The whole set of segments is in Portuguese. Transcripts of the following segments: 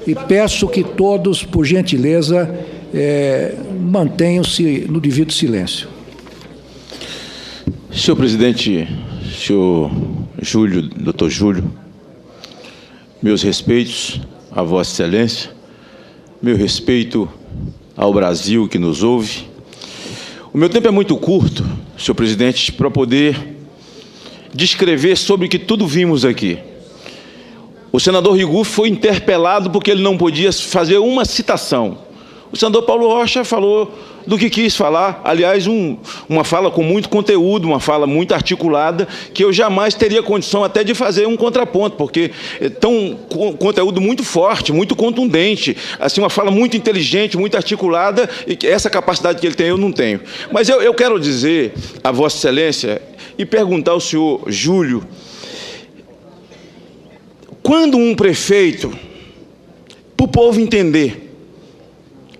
e peço que todos, por gentileza, mantenham-se no devido silêncio. Senhor presidente, senhor Júlio, doutor Júlio, meus respeitos a Vossa Excelência, meu respeito ao Brasil que nos ouve. O meu tempo é muito curto, senhor presidente, para poder descrever sobre o que tudo vimos aqui. O senador Riguf foi interpelado porque ele não podia fazer uma citação. O senador Paulo Rocha falou do que quis falar, aliás, uma fala com muito conteúdo, uma fala muito articulada, que eu jamais teria condição até de fazer um contraponto, porque é conteúdo muito forte, muito contundente, assim, uma fala muito inteligente, muito articulada, e que essa capacidade que ele tem eu não tenho. Mas eu quero dizer a Vossa Excelência e perguntar ao senhor Júlio, quando um prefeito, para o povo entender,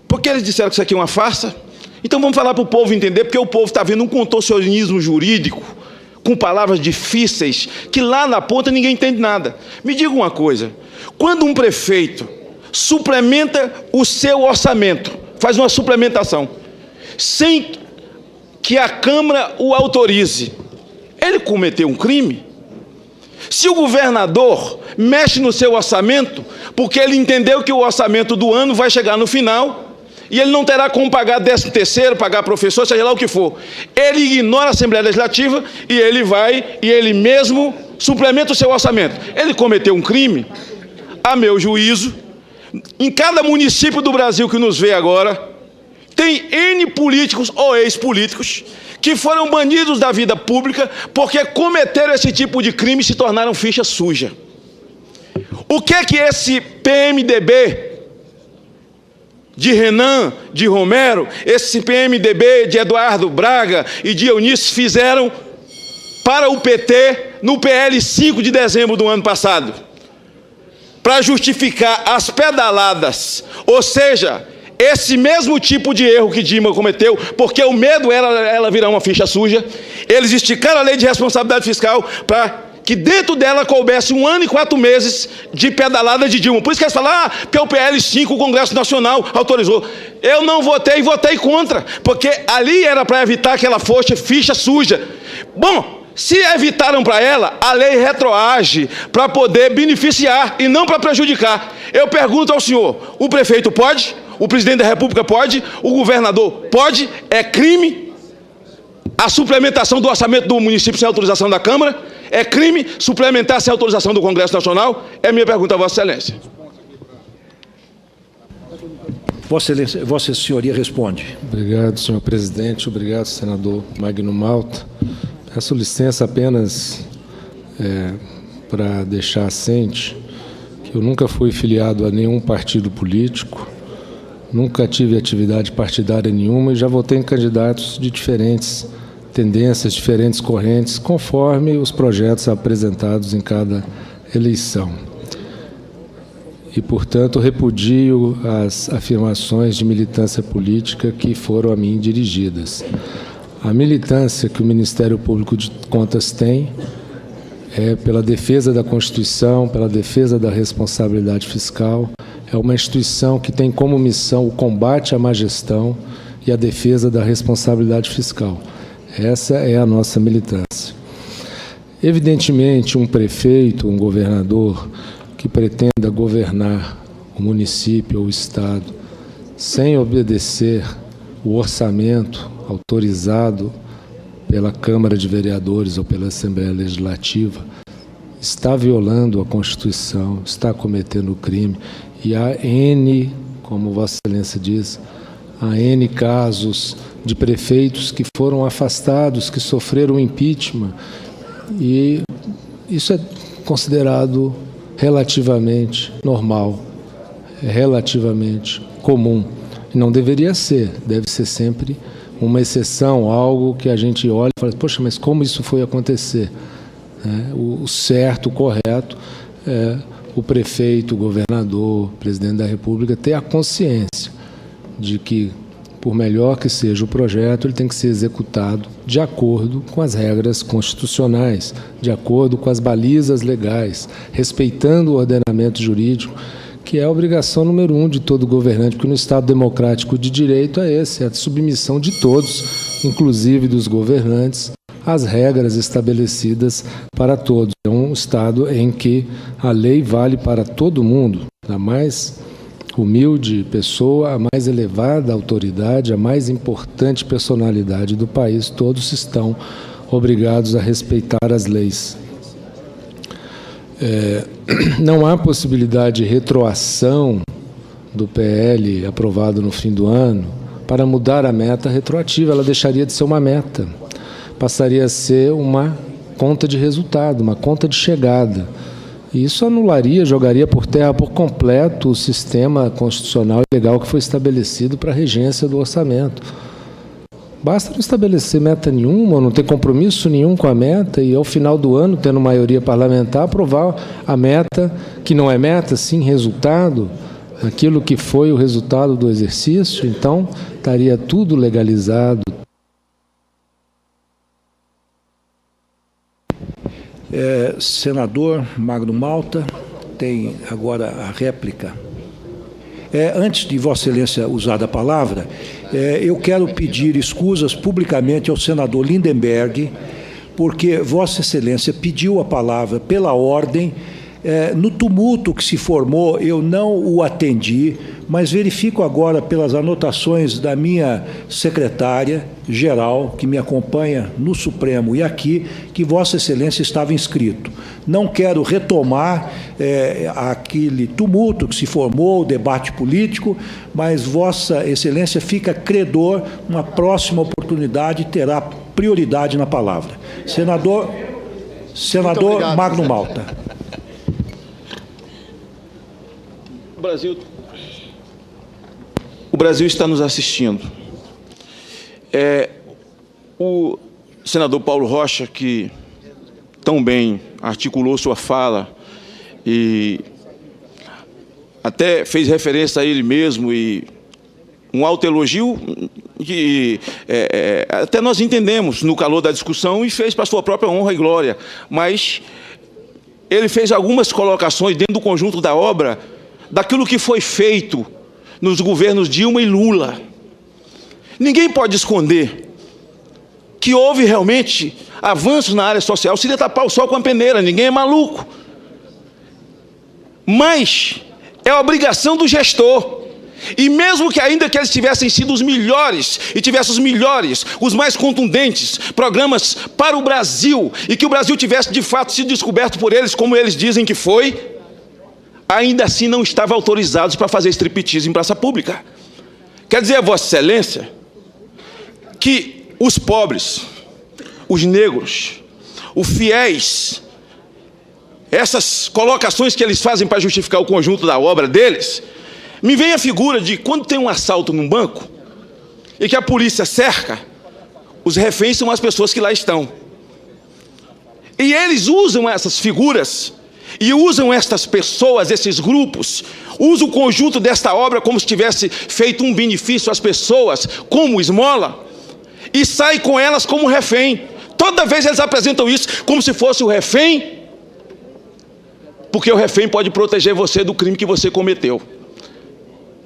porque eles disseram que isso aqui é uma farsa, então vamos falar para o povo entender, porque o povo está vendo um contorcionismo jurídico, com palavras difíceis, que lá na ponta ninguém entende nada. Me diga uma coisa, quando um prefeito suplementa o seu orçamento, faz uma suplementação, sem que a Câmara o autorize, ele cometeu um crime? Se o governador mexe no seu orçamento, porque ele entendeu que o orçamento do ano vai chegar no final, e ele não terá como pagar 13º, pagar professor, seja lá o que for. Ele ignora a Assembleia Legislativa e ele vai, e ele mesmo suplementa o seu orçamento. Ele cometeu um crime? A meu juízo, em cada município do Brasil que nos vê agora, tem N políticos ou ex-políticos que foram banidos da vida pública porque cometeram esse tipo de crime e se tornaram ficha suja. O que é que esse PMDB de Renan, de Romero, esse PMDB de Eduardo Braga e de Eunice fizeram para o PT no PL 5 de dezembro do ano passado? Para justificar as pedaladas, ou seja, esse mesmo tipo de erro que Dilma cometeu, porque o medo era ela virar uma ficha suja, eles esticaram a lei de responsabilidade fiscal para que dentro dela coubesse 1 ano e 4 meses de pedalada de Dilma. Por isso que eles falam, porque o PL 5, o Congresso Nacional autorizou. Eu não votei e votei contra, porque ali era para evitar que ela fosse ficha suja. Bom, se evitaram para ela, a lei retroage para poder beneficiar e não para prejudicar. Eu pergunto ao senhor, o prefeito pode? O presidente da República pode? O governador pode? É crime a suplementação do orçamento do município sem autorização da Câmara? É crime suplementar sem autorização do Congresso Nacional? É minha pergunta a Vossa Excelência. Vossa Senhoria responde. Obrigado, senhor presidente. Obrigado, senador Magno Malta. Peço licença apenas para deixar assente que eu nunca fui filiado a nenhum partido político, nunca tive atividade partidária nenhuma e já votei em candidatos de diferentes tendências, diferentes correntes, conforme os projetos apresentados em cada eleição. E, portanto, repudio as afirmações de militância política que foram a mim dirigidas. A militância que o Ministério Público de Contas tem é pela defesa da Constituição, pela defesa da responsabilidade fiscal. É uma instituição que tem como missão o combate à má gestão e a defesa da responsabilidade fiscal. Essa é a nossa militância. Evidentemente, um prefeito, um governador que pretenda governar o município ou o Estado sem obedecer o orçamento autorizado pela Câmara de Vereadores ou pela Assembleia Legislativa, está violando a Constituição, está cometendo crime, e há N, como Vossa Excelência diz, há N casos de prefeitos que foram afastados, que sofreram impeachment, e isso é considerado relativamente normal, relativamente comum. Não deveria ser, deve ser sempre uma exceção, algo que a gente olha e fala, poxa, mas como isso foi acontecer? O certo, o correto, é o prefeito, o governador, o presidente da República ter a consciência de que, por melhor que seja o projeto, ele tem que ser executado de acordo com as regras constitucionais, de acordo com as balizas legais, respeitando o ordenamento jurídico que é a obrigação número 1 de todo governante, porque no Estado democrático de direito é esse, é a submissão de todos, inclusive dos governantes, às regras estabelecidas para todos. É um Estado em que a lei vale para todo mundo, a mais humilde pessoa, a mais elevada autoridade, a mais importante personalidade do país, todos estão obrigados a respeitar as leis. Não há possibilidade de retroação do PL aprovado no fim do ano para mudar a meta retroativa. Ela deixaria de ser uma meta, passaria a ser uma conta de resultado, uma conta de chegada. E isso anularia, jogaria por terra por completo o sistema constitucional e legal que foi estabelecido para a regência do orçamento. Basta não estabelecer meta nenhuma, não ter compromisso nenhum com a meta e, ao final do ano, tendo maioria parlamentar, aprovar a meta, que não é meta, sim resultado, aquilo que foi o resultado do exercício. Então, estaria tudo legalizado. Senador Magno Malta, tem agora a réplica. Antes de Vossa Excelência usar a palavra, eu quero pedir escusas publicamente ao senador Lindenberg, porque Vossa Excelência pediu a palavra pela ordem. No tumulto que se formou, eu não o atendi, mas verifico agora pelas anotações da minha secretária-geral, que me acompanha no Supremo e aqui, que Vossa Excelência estava inscrito. Não quero retomar aquele tumulto que se formou, o debate político, mas Vossa Excelência fica credor, uma próxima oportunidade terá prioridade na palavra. Senador Magno Malta. O Brasil está nos assistindo. O senador Paulo Rocha, que tão bem articulou sua fala e até fez referência a ele mesmo, e um autoelogio que até nós entendemos no calor da discussão e fez para sua própria honra e glória, mas ele fez algumas colocações dentro do conjunto da obra daquilo que foi feito nos governos Dilma e Lula. Ninguém pode esconder que houve realmente avanços na área social, se tapar o sol com a peneira, ninguém é maluco. Mas é a obrigação do gestor. E mesmo que ainda que eles tivessem sido os melhores, e tivessem os melhores, os mais contundentes programas para o Brasil, e que o Brasil tivesse de fato sido descoberto por eles, como eles dizem que foi, ainda assim não estavam autorizados para fazer striptease em praça pública. Quer dizer, Vossa Excelência, que os pobres, os negros, os fiéis, essas colocações que eles fazem para justificar o conjunto da obra deles, me vem a figura de quando tem um assalto num banco e que a polícia cerca, os reféns são as pessoas que lá estão. E eles usam essas figuras e usam estas pessoas, esses grupos, usam o conjunto desta obra como se tivesse feito um benefício às pessoas, como esmola, e sai com elas como refém. Toda vez eles apresentam isso como se fosse o refém, porque o refém pode proteger você do crime que você cometeu.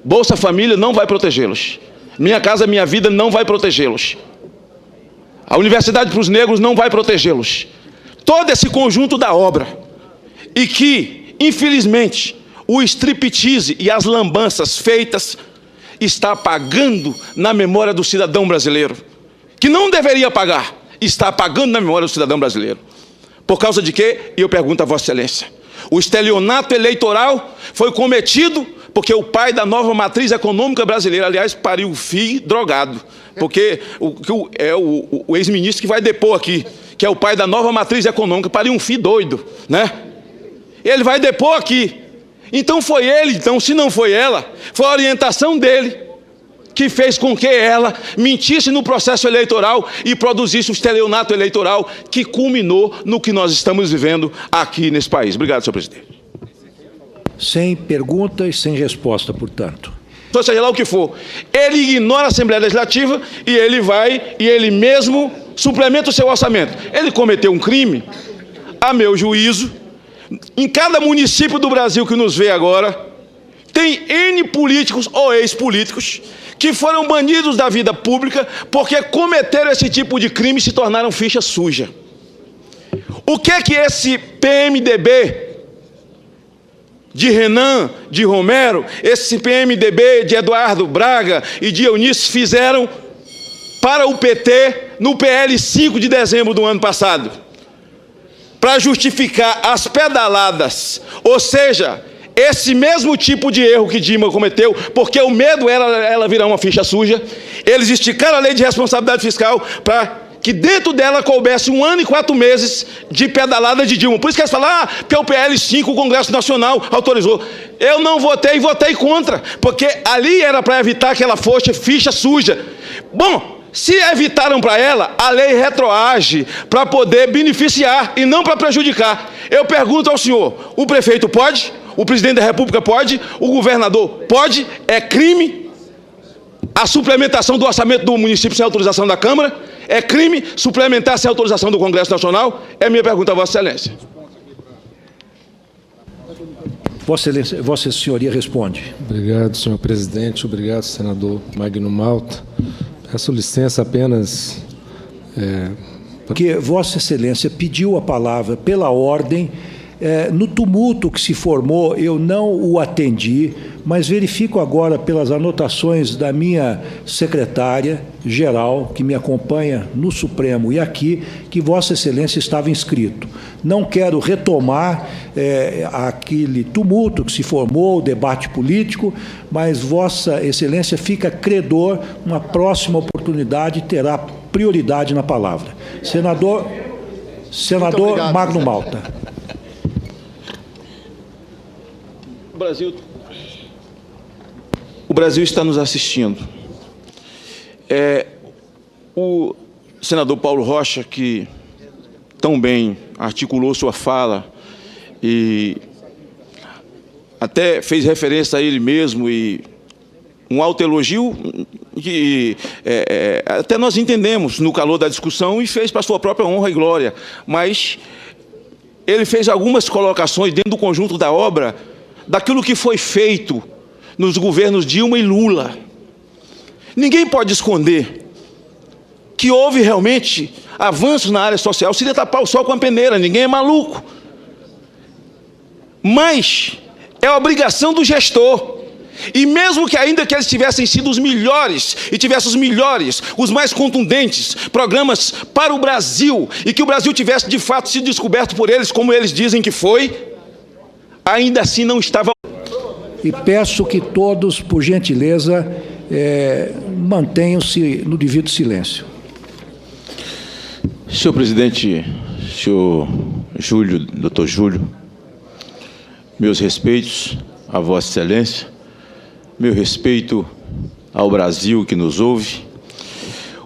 Bolsa Família não vai protegê-los. Minha Casa Minha Vida não vai protegê-los. A Universidade para os Negros não vai protegê-los. Todo esse conjunto da obra. E que, infelizmente, o striptease e as lambanças feitas está apagando na memória do cidadão brasileiro. Que não deveria apagar, está apagando na memória do cidadão brasileiro. Por causa de quê? E eu pergunto a Vossa Excelência. O estelionato eleitoral foi cometido porque o pai da nova matriz econômica brasileira, aliás, pariu o filho drogado. Porque o ex-ministro que vai depor aqui, que é o pai da nova matriz econômica, pariu um filho doido, né? Ele vai depor aqui. Então foi ele, se não foi ela, foi a orientação dele que fez com que ela mentisse no processo eleitoral e produzisse o estelionato eleitoral que culminou no que nós estamos vivendo aqui nesse país. Obrigado, senhor presidente. Sem pergunta e sem resposta, portanto. Então, seja lá o que for, ele ignora a Assembleia Legislativa e ele vai e ele mesmo suplementa o seu orçamento. Ele cometeu um crime, a meu juízo, em cada município do Brasil que nos vê agora, tem N políticos ou ex-políticos que foram banidos da vida pública porque cometeram esse tipo de crime e se tornaram ficha suja. O que é que esse PMDB de Renan, de Romero, esse PMDB de Eduardo Braga e de Eunice fizeram para o PT no PL 5 de dezembro do ano passado? Para justificar as pedaladas, ou seja, esse mesmo tipo de erro que Dilma cometeu, porque o medo era ela virar uma ficha suja, eles esticaram a lei de responsabilidade fiscal para que dentro dela coubesse 1 ano e 4 meses de pedalada de Dilma. Por isso que eles falam, porque o PL 5, o Congresso Nacional autorizou. Eu não votei e votei contra, porque ali era para evitar que ela fosse ficha suja. Bom, se evitaram para ela, a lei retroage para poder beneficiar e não para prejudicar. Eu pergunto ao senhor, o prefeito pode? O presidente da República pode? O governador pode? É crime a suplementação do orçamento do município sem autorização da Câmara? É crime suplementar sem autorização do Congresso Nacional? É a minha pergunta a Vossa Excelência. Vossa Senhoria responde. Obrigado, senhor presidente. Obrigado, senador Magno Malta. Peço licença apenas... Porque Vossa Excelência pediu a palavra pela ordem. No tumulto que se formou, eu não o atendi, mas verifico agora pelas anotações da minha secretária-geral, que me acompanha no Supremo e aqui, que Vossa Excelência estava inscrito. Não quero retomar aquele tumulto que se formou, o debate político, mas Vossa Excelência fica credor, uma próxima oportunidade terá prioridade na palavra. Senador Magno Malta. O Brasil está nos assistindo. O senador Paulo Rocha, que tão bem articulou sua fala e até fez referência a ele mesmo e um autoelogio que até nós entendemos no calor da discussão e fez para sua própria honra e glória, mas ele fez algumas colocações dentro do conjunto da obra daquilo que foi feito nos governos Dilma e Lula. Ninguém pode esconder que houve realmente avanços na área social, se tapar o sol com a peneira, ninguém é maluco. Mas é obrigação do gestor. E mesmo que ainda que eles tivessem sido os melhores, e tivessem os melhores, os mais contundentes programas para o Brasil, e que o Brasil tivesse de fato sido descoberto por eles, como eles dizem que foi, ainda assim não estava... E peço que todos, por gentileza, mantenham-se no devido silêncio. Senhor presidente, senhor Júlio, doutor Júlio, meus respeitos a Vossa Excelência, meu respeito ao Brasil que nos ouve.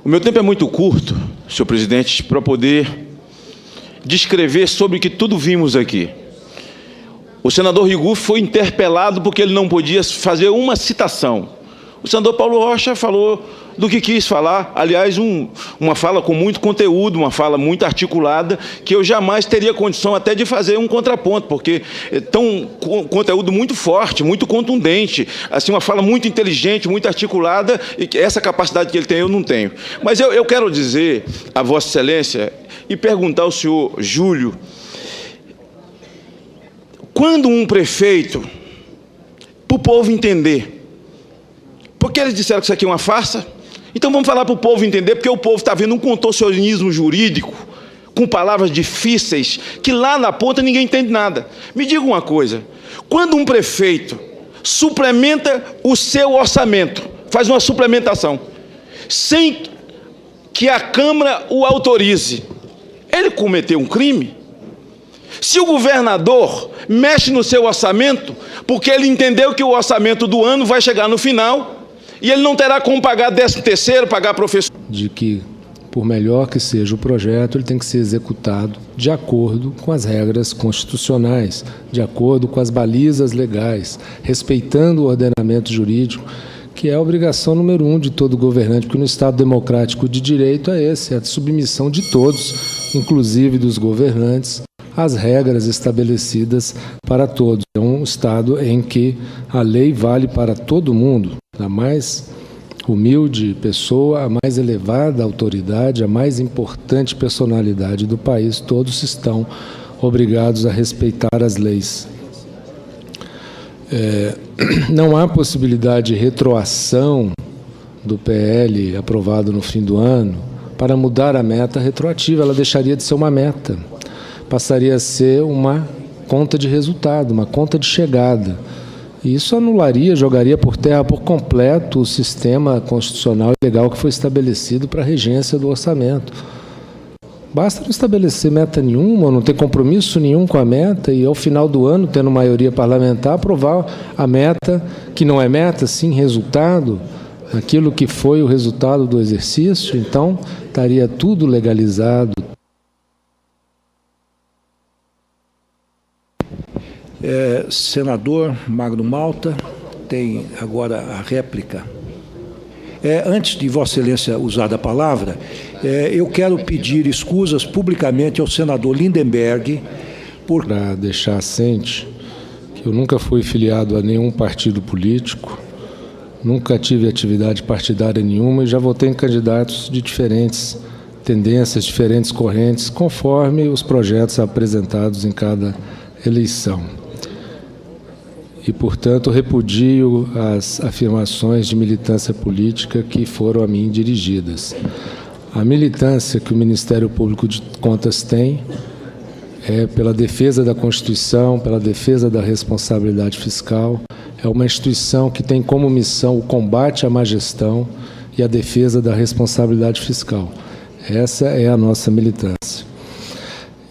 O meu tempo é muito curto, senhor presidente, para poder descrever sobre o que tudo vimos aqui. O senador Rigu foi interpelado porque ele não podia fazer uma citação. O senador Paulo Rocha falou do que quis falar, aliás, uma fala com muito conteúdo, uma fala muito articulada, que eu jamais teria condição até de fazer um contraponto, porque é um conteúdo muito forte, muito contundente, assim, uma fala muito inteligente, muito articulada, e que essa capacidade que ele tem eu não tenho. Mas eu quero dizer a Vossa Excelência e perguntar ao senhor Júlio, quando um prefeito, para o povo entender, porque eles disseram que isso aqui é uma farsa, então vamos falar para o povo entender, porque o povo está vendo um contorcionismo jurídico, com palavras difíceis, que lá na ponta ninguém entende nada. Me diga uma coisa, quando um prefeito suplementa o seu orçamento, faz uma suplementação, sem que a Câmara o autorize, ele cometeu um crime? Se o governador mexe no seu orçamento, porque ele entendeu que o orçamento do ano vai chegar no final e ele não terá como pagar 13º, pagar professor. De que, por melhor que seja o projeto, ele tem que ser executado de acordo com as regras constitucionais, de acordo com as balizas legais, respeitando o ordenamento jurídico, que é a obrigação número 1 de todo governante, porque no Estado democrático de direito é esse, é a submissão de todos, inclusive dos governantes, as regras estabelecidas para todos. É um Estado em que a lei vale para todo mundo, a mais humilde pessoa, a mais elevada autoridade, a mais importante personalidade do país, todos estão obrigados a respeitar as leis. Não há possibilidade de retroação do PL aprovado no fim do ano para mudar a meta retroativa. Ela deixaria de ser uma meta, passaria a ser uma conta de resultado, uma conta de chegada. E isso anularia, jogaria por terra por completo o sistema constitucional e legal que foi estabelecido para a regência do orçamento. Basta não estabelecer meta nenhuma, não ter compromisso nenhum com a meta e, ao final do ano, tendo maioria parlamentar, aprovar a meta, que não é meta, sim resultado, aquilo que foi o resultado do exercício. Então, estaria tudo legalizado. Senador Magno Malta tem agora a réplica. Antes de Vossa Excelência usar a palavra, eu quero pedir escusas publicamente ao senador Lindenberg para deixar assente que eu nunca fui filiado a nenhum partido político, nunca tive atividade partidária nenhuma e já votei em candidatos de diferentes tendências, diferentes correntes, conforme os projetos apresentados em cada eleição. E, portanto, repudio as afirmações de militância política que foram a mim dirigidas. A militância que o Ministério Público de Contas tem é pela defesa da Constituição, pela defesa da responsabilidade fiscal. É uma instituição que tem como missão o combate à má gestão e a defesa da responsabilidade fiscal. Essa é a nossa militância.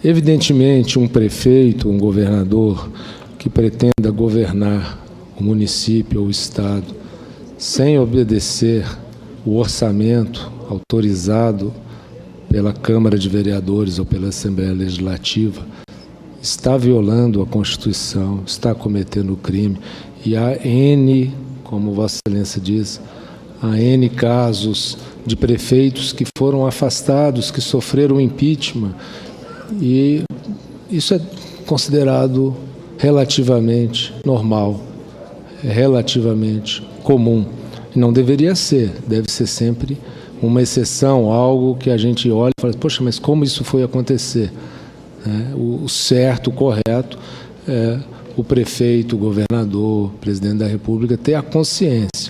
Evidentemente, um prefeito, um governador que pretenda governar o município ou o Estado sem obedecer o orçamento autorizado pela Câmara de Vereadores ou pela Assembleia Legislativa, está violando a Constituição, está cometendo crime, e há N, como Vossa Excelência diz, há N casos de prefeitos que foram afastados, que sofreram impeachment, e isso é considerado relativamente normal, relativamente comum. Não deveria ser, deve ser sempre uma exceção, algo que a gente olha e fala, poxa, mas como isso foi acontecer? O certo, o correto, é o prefeito, o governador, o presidente da República ter a consciência